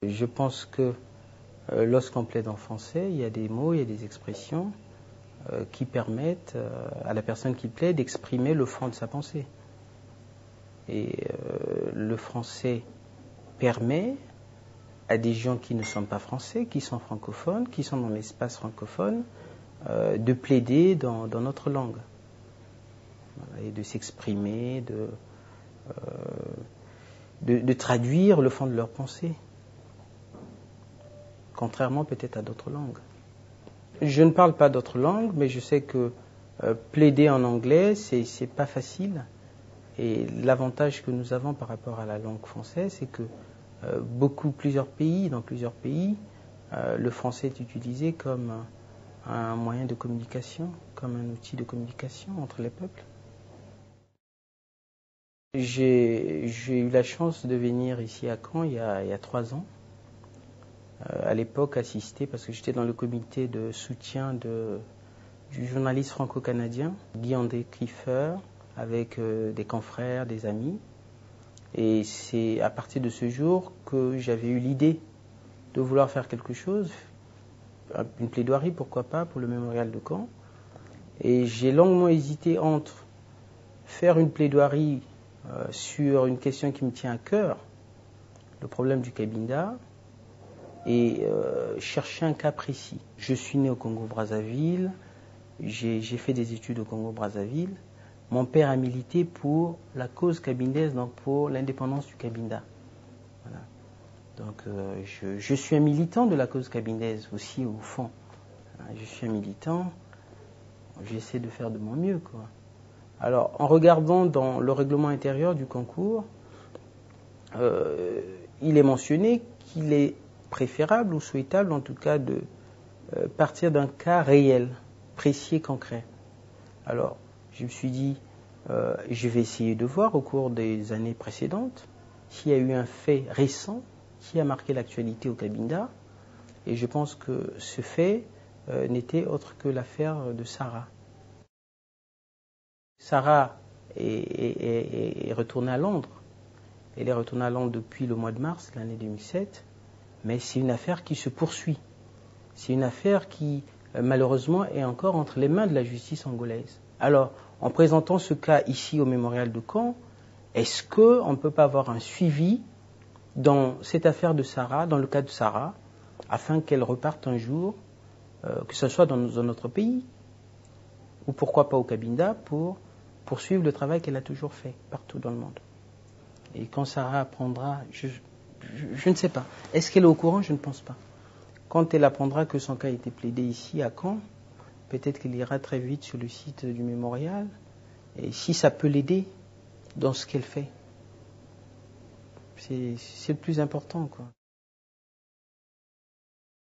Je pense que lorsqu'on plaide en français, il y a des mots, il y a des expressions qui permettent à la personne qui plaide d'exprimer le fond de sa pensée. Et le français permet à des gens qui ne sont pas français, qui sont francophones, qui sont dans l'espace francophone, de plaider dans notre langue. Voilà, et de s'exprimer, de traduire le fond de leur pensée. Contrairement peut-être à d'autres langues. Je ne parle pas d'autres langues, mais je sais que plaider en anglais, c'est pas facile. Et l'avantage que nous avons par rapport à la langue française, c'est que dans plusieurs pays, le français est utilisé comme un moyen de communication, comme un outil de communication entre les peuples. J'ai eu la chance de venir ici à Caen il y a 3 ans. À l'époque assister, parce que j'étais dans le comité de soutien du journaliste franco-canadien Guy-André Kieffer, avec des confrères, des amis. Et c'est à partir de ce jour que j'avais eu l'idée de vouloir faire quelque chose, une plaidoirie, pourquoi pas, pour le mémorial de Caen. Et j'ai longuement hésité entre faire une plaidoirie sur une question qui me tient à cœur, le problème du Cabinda, et chercher un cas précis. Je suis né au Congo-Brazzaville, j'ai fait des études au Congo-Brazzaville. Mon père a milité pour la cause cabindaise, donc pour l'indépendance du Cabinda. Voilà. Donc je suis un militant de la cause cabindaise aussi au fond. Je suis un militant, j'essaie de faire de mon mieux, quoi. Alors en regardant dans le règlement intérieur du concours, il est mentionné qu'il est préférable ou souhaitable en tout cas de partir d'un cas réel, précis et concret. Alors je me suis dit, je vais essayer de voir au cours des années précédentes s'il y a eu un fait récent qui a marqué l'actualité au Cabinda, et je pense que ce fait n'était autre que l'affaire de Sarah. Sarah est retournée à Londres. Elle est retournée à Londres depuis le mois de mars de l'année 2007, mais c'est une affaire qui se poursuit. C'est une affaire qui, malheureusement, est encore entre les mains de la justice angolaise. Alors, en présentant ce cas ici au mémorial de Caen, est-ce qu'on ne peut pas avoir un suivi dans cette affaire de Sarah, dans le cas de Sarah, afin qu'elle reparte un jour, que ce soit dans notre pays, ou pourquoi pas au Cabinda, pour poursuivre le travail qu'elle a toujours fait partout dans le monde. Et quand Sarah apprendra, je ne sais pas. Est-ce qu'elle est au courant? Je ne pense pas. Quand elle apprendra que son cas a été plaidé ici à Caen, peut-être qu'elle ira très vite sur le site du mémorial. Et si ça peut l'aider dans ce qu'elle fait, c'est le plus important, quoi.